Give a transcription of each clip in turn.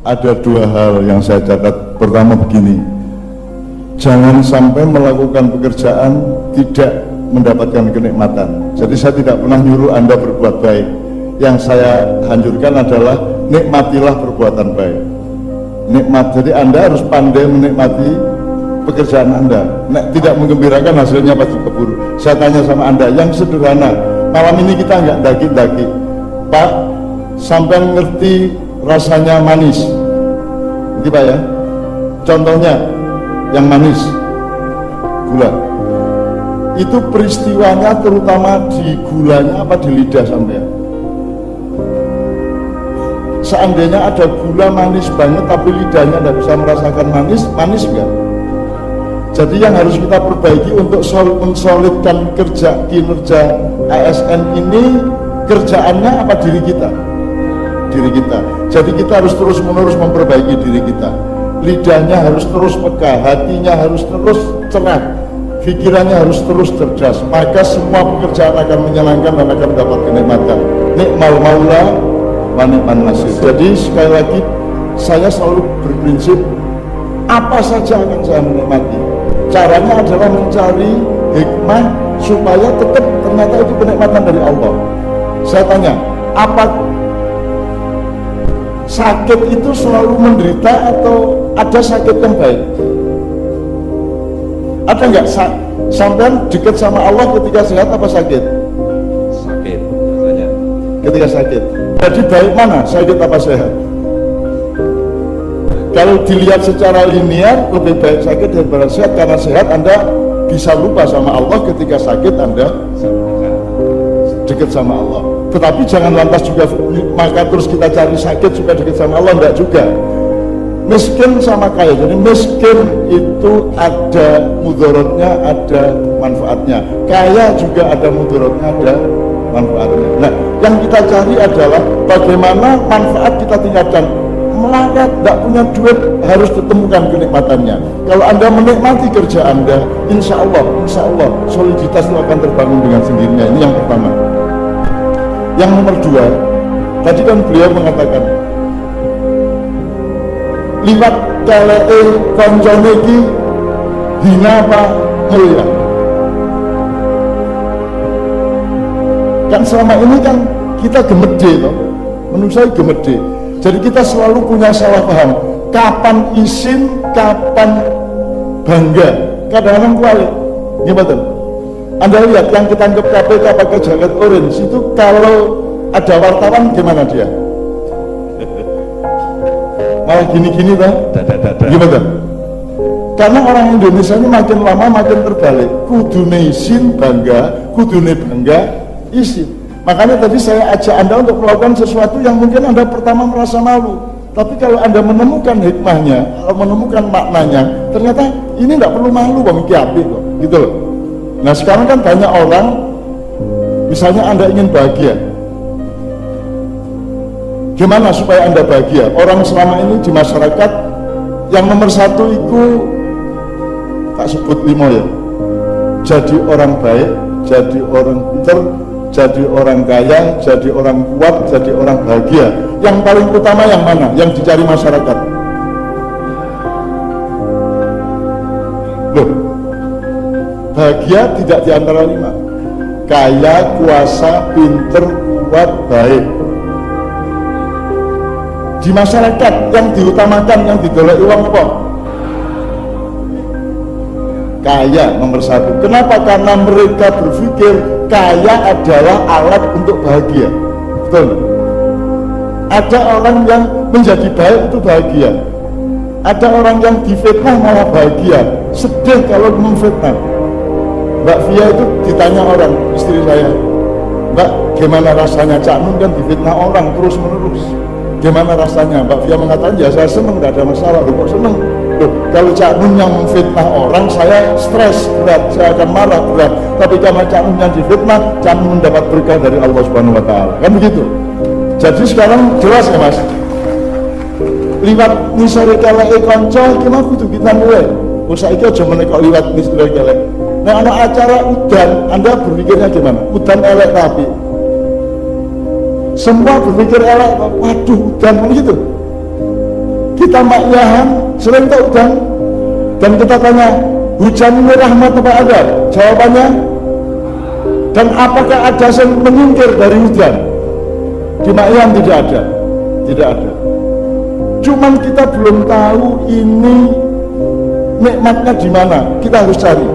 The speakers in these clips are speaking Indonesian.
Ada dua hal yang saya catat. Pertama begini, jangan sampai melakukan pekerjaan tidak mendapatkan kenikmatan. Jadi saya tidak pernah nyuruh Anda berbuat baik. Yang saya anjurkan adalah nikmatilah perbuatan baik. Nikmat, jadi Anda harus pandai menikmati pekerjaan Anda. Tidak menggembirakan hasilnya pasti keburu. Saya tanya sama Anda yang sederhana, malam ini kita nggak daki-daki, Pak, sampai ngerti rasanya manis, ngerti Pak ya? Contohnya yang manis, gula. Itu peristiwanya terutama di gulanya apa di lidah sampai? Seandainya ada gula manis banget tapi lidahnya tidak bisa merasakan manis, manis enggak? Jadi yang harus kita perbaiki untuk mensolidkan kinerja ASN ini, kerjaannya apa? Diri kita. Diri kita. Jadi kita harus terus menerus memperbaiki diri kita. Lidahnya harus terus peka, hatinya harus terus cerah, pikirannya harus terus cerdas. Maka semua pekerjaan akan menyenangkan dan akan mendapat kenikmatan. Nikmal maula wa ni'man nasir. Jadi sekali lagi saya selalu berprinsip apa saja akan saya menikmati. Caranya adalah mencari hikmah supaya tetap ternyata itu kenikmatan dari Allah. Saya tanya, apa sakit itu selalu menderita atau ada sakit yang baik? Ada nggak sampai dekat sama Allah ketika sehat apa sakit? Sakit rasanya. Ketika sakit. Jadi baik mana? Sakit apa sehat? Kalau dilihat secara linear lebih baik sakit daripada sehat, karena sehat Anda bisa lupa sama Allah, ketika sakit Anda dekat sama Allah. Tetapi jangan lantas juga maka terus kita cari sakit supaya dekat sama Allah, enggak juga. Miskin sama kaya, jadi miskin itu ada mudaratnya, ada manfaatnya. Kaya juga ada mudaratnya, ada manfaatnya. Nah, yang kita cari adalah bagaimana manfaat kita tingkatkan. Melarat, tidak punya duit, harus ditemukan kenikmatannya. Kalau Anda menikmati kerja Anda, insya Allah soliditas itu akan terbangun dengan sendirinya. Ini yang pertama. Yang nomor dua, tadi kan beliau mengatakan liwat keleke koncone iki hina apa mulia. Kan selama ini kan kita gemede toh, menurut saya gemede. Jadi kita selalu punya salah paham, kapan isin, kapan bangga. Kadang-kadang kuali, gimana? Anda lihat yang ketangkep KPK pakai jaket orange itu, kalau ada wartawan gimana dia? Malah gini-gini kan? Gimana? Karena orang Indonesia ini makin lama makin terbalik. Kudune isin bangga, kudune bangga isin. Makanya tadi saya ajak Anda untuk melakukan sesuatu yang mungkin Anda pertama merasa malu. Tapi kalau Anda menemukan hikmahnya, menemukan maknanya, ternyata ini tidak perlu malu, Bang Kiapi kok, gitu loh. Nah sekarang kan banyak orang, misalnya Anda ingin bahagia, gimana supaya Anda bahagia? Orang selama ini di masyarakat yang nomor satu itu tak sebut limo ya, jadi orang baik, jadi orang pintar, jadi orang kaya, jadi orang kuat, jadi orang bahagia. Yang paling utama yang mana? Yang dicari masyarakat. Loh, bahagia tidak di antara lima. Kaya, kuasa, pinter, kuat, baik. Di masyarakat yang diutamakan, yang didolai uang apa? Kaya nomor satu. Kenapa? Karena mereka berpikir kaya adalah alat untuk bahagia. Betul? Ada orang yang menjadi baik itu bahagia. Ada orang yang difitnah malah bahagia. Sedih kalau memfitnah. Mbak Fia itu ditanya orang, istri saya, Mbak gimana rasanya? Cak Nun kan difitnah orang terus menerus. Gimana rasanya? Mbak Fia mengatakan, ya saya senang, tidak ada masalah. Loh, kok senang? Loh, kalau Cak Nun yang memfitnah orang, saya stres berat, saya akan marah berat. Tapi karena Cak Nun yang difitnah, Cak Nun mendapat berkah dari Allah Subhanahu Wa Taala. Kan begitu? Jadi sekarang jelas ya Mas? Liwat nisore keleke kanca, gimana kudu kita mulai? Usah iki aja menek liwat nisore kelek. Nah, anak acara udan, Anda berpikirnya gimana? Udan elek tapi semua berpikir elek, waduh udan gitu. kita makyahan sering tak hujan, dan kita tanya hujan ini rahmat apa ada? Jawabannya, dan apakah ada yang menyingkir dari hujan? Di makyahan tidak ada, tidak ada. Cuman kita belum tahu ini nikmatnya di mana, kita harus cari.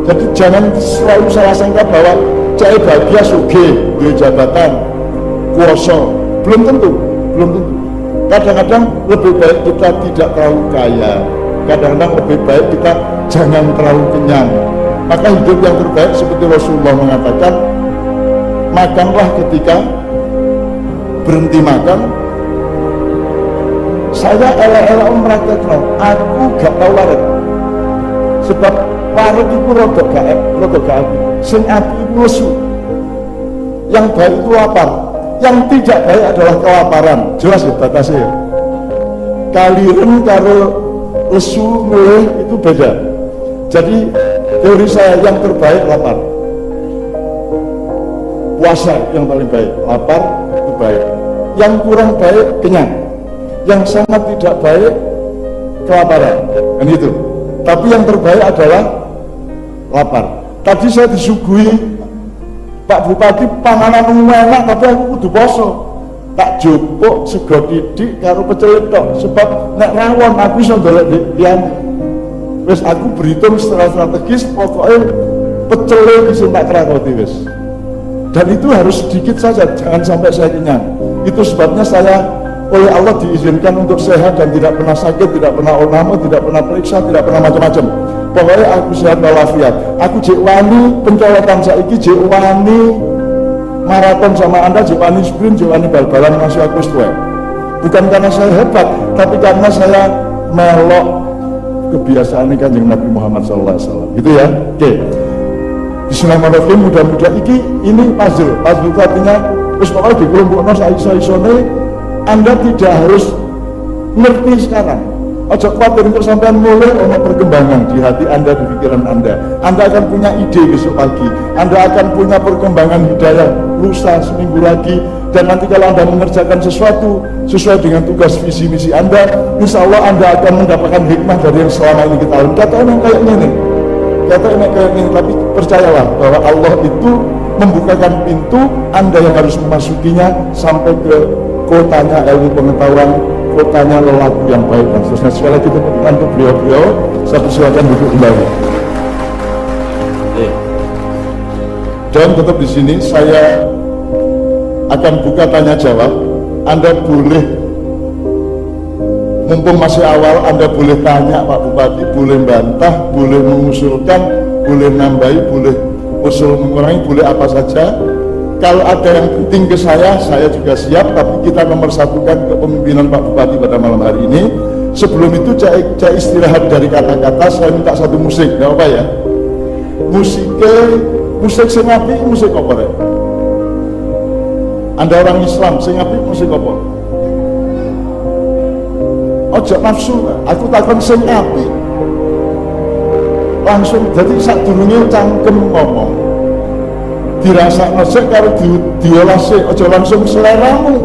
Jadi jangan selalu salah sangka bahwa cai bahagia sugih, duwe jabatan, kuasa, belum tentu. Kadang-kadang lebih baik kita tidak terlalu kaya, kadang-kadang lebih baik kita jangan terlalu kenyang. Maka hidup yang terbaik seperti Rasulullah mengatakan, makanlah ketika berhenti makan. Saya elak-elak mempraktekkan, aku gak tahu waret, sebab waret itu rodok gak aku, sing api itu lesu, yang baik itu lapar, yang tidak baik adalah kelaparan. Jelas ya batasnya ya. Kaliren karo lesu mulai itu beda. Jadi teori saya yang terbaik lapar, puasa yang paling baik, lapar itu baik, yang kurang baik kenyang, yang sangat tidak baik kelaparan, kan itu. Tapi yang terbaik adalah lapar. Tadi saya disuguhi Pak Bupati panganan enak, tapi aku kudu poso, tak jupuk sego didik karo pecel tok, sebab nek rawon aku iso ndolek liyane. Wis aku berhitung secara strategis, pokoknya pecel iki tak krakoti wis. Dan itu harus sedikit saja, jangan sampai saya kenyang. Itu sebabnya saya oleh Allah diizinkan untuk sehat dan tidak pernah sakit, tidak pernah onamo, tidak pernah periksa, tidak pernah macam-macam. Pokoknya aku sehat walafiat. Aku jek wani pencoletan saiki, jek wani maraton sama Anda, jek wani sprint, jek wani bal-balan masih aku setuai. Bukan karena saya hebat, tapi karena saya melok kebiasaan Kanjeng Nabi Muhammad SAW. Gitu ya. Oke. Bismillahirrahmanirrahim. Mudah-mudahan ini puzzle itu artinya terus pokoknya di kelompok iso-isone Anda tidak harus ngerti sekarang. Ojo khawatir, untuk sampean mulai ono perkembangan di hati Anda, di pikiran Anda. Anda akan punya ide besok pagi, Anda akan punya perkembangan hidayah lusa, seminggu lagi. Dan nanti kalau Anda mengerjakan sesuatu sesuai dengan tugas visi misi Anda, insya Allah Anda akan mendapatkan hikmah dari yang selama ini kita alami. Kata enak kayak gini, tapi percayalah bahwa Allah itu membukakan pintu, Anda yang harus memasukinya sampai ke kotanya ilmu pengetahuan, kotanya lelaku yang baik dan seterusnya. Sekali lagi tepuk tangan untuk beliau-beliau. Satu silakan duduk kembali. Dan tetap di sini saya akan buka tanya jawab. Anda boleh, mumpung masih awal, Anda boleh tanya Pak Bupati, boleh bantah, boleh mengusulkan, boleh nambahi, boleh usul mengurangi, boleh apa saja. Kalau ada yang penting ke saya juga siap, tapi kita nomor satukan kepemimpinan Pak Bupati pada malam hari ini. Sebelum itu saya istirahat dari kata-kata, saya minta satu musik, gak apa ya? Musik sing apik, musik apa ya? Anda orang Islam, sing apik musik apa? Ojo nafsu, aku takon sing apik. Langsung, jadi sak durunge cangkem ngomong. Dirasa nosek kalau diolah sih, ojo langsung seleramu.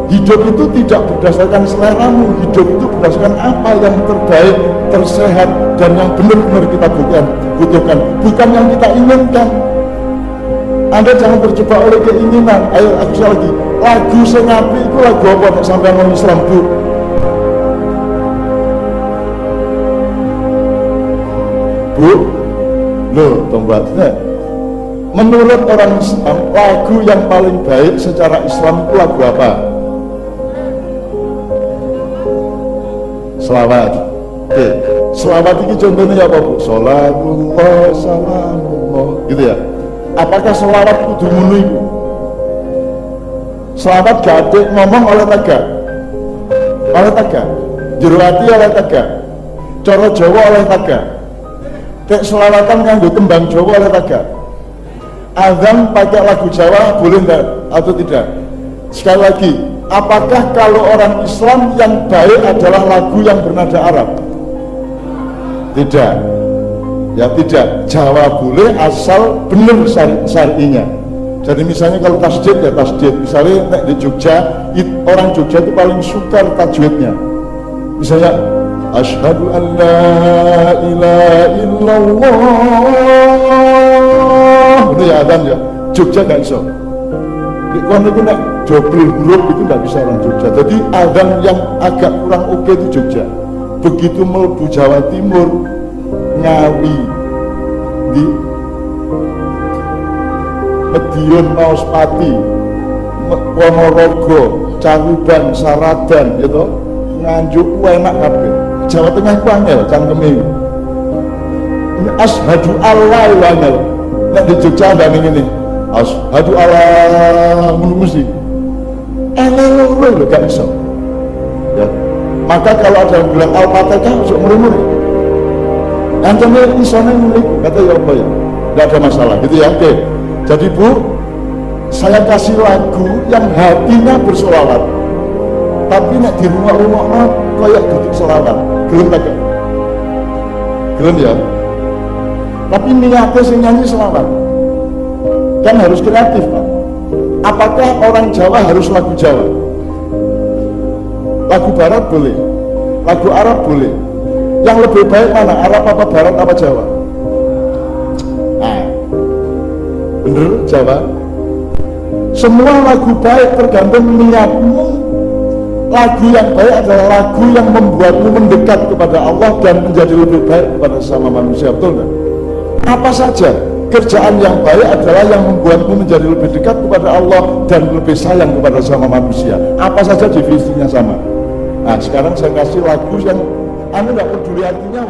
Hidup itu tidak berdasarkan seleramu, hidup itu berdasarkan apa yang terbaik, tersehat, dan yang benar-benar kita butuhkan, bukan yang kita inginkan. Anda jangan terjebak oleh keinginan. Ayo aku sekali lagi, lagu sing apik itu lagu apa nek sampean wong Islam, Bu? Bu, loh, tombaknya. Menurut orang Islam, lagu yang paling baik secara Islam itu lagu apa? Selawat. Oke, selawat ini contohnya apa, Bu? Salatullah, salamullah, gitu ya. Apakah selawat kudu ngono iku? Selawat gak ngomong oleh tegak. Oleh tegak. Jero ati oleh tegak. Cara Jawa oleh tegak. Kayak selawatan nganggo tembang Jawa oleh tegak. Azan pakai lagu Jawa boleh enggak atau tidak? Sekali lagi, apakah kalau orang Islam yang baik adalah lagu yang bernada Arab? Tidak. Ya tidak. Jawa boleh asal benar syar'inya. Jadi misalnya kalau tasdid ya tasdid. Misalnya di Jogja, orang Jogja itu paling sukar tajwidnya. Misalnya asyhadu an la ilaha illallah, itu ya adzan ya. Jogja gak iso. Kalau itu nek double huruf itu nggak bisa orang Jogja. Jadi adzan yang agak kurang oke itu Jogja. Begitu melebu Jawa Timur, Ngawi, di Medion, Maospati, Ponorogo, Caruban, Saradan, itu Nganjuk, enak kabeh. Jawa Tengah itu angel, cangkeme. Ini asyhadu alla ilaha illallah. Nek di Jogja ada ini. Asyhadu alla mesti. Lho gak bisa. Ya. Maka kalau ada yang bilang Al-Fatihah masuk murid-murid. Antara isone murid, kata ya apa ya? Enggak ada masalah gitu ya. Oke. Jadi Bu, saya kasih lagu yang hatinya bersolawat. Tapi nek di rumah-rumah kayak duduk selawat. Gelem tak? Gelem ya. Tapi niatnya sing nyanyi selawat. Kan harus kreatif, Pak. Apakah orang Jawa harus lagu Jawa? Lagu Barat boleh, lagu Arab boleh. Yang lebih baik mana? Arab apa Barat apa Jawa? Nah, bener Jawa. Semua lagu baik tergantung niatmu. Lagu yang baik adalah lagu yang membuatmu mendekat kepada Allah dan menjadi lebih baik kepada sesama manusia, betul nggak? Apa saja kerjaan yang baik adalah yang membuatmu menjadi lebih dekat kepada Allah dan lebih sayang kepada sesama manusia. Apa saja definisinya sama. Nah, sekarang saya kasih lagu yang Anda tidak peduli artinya,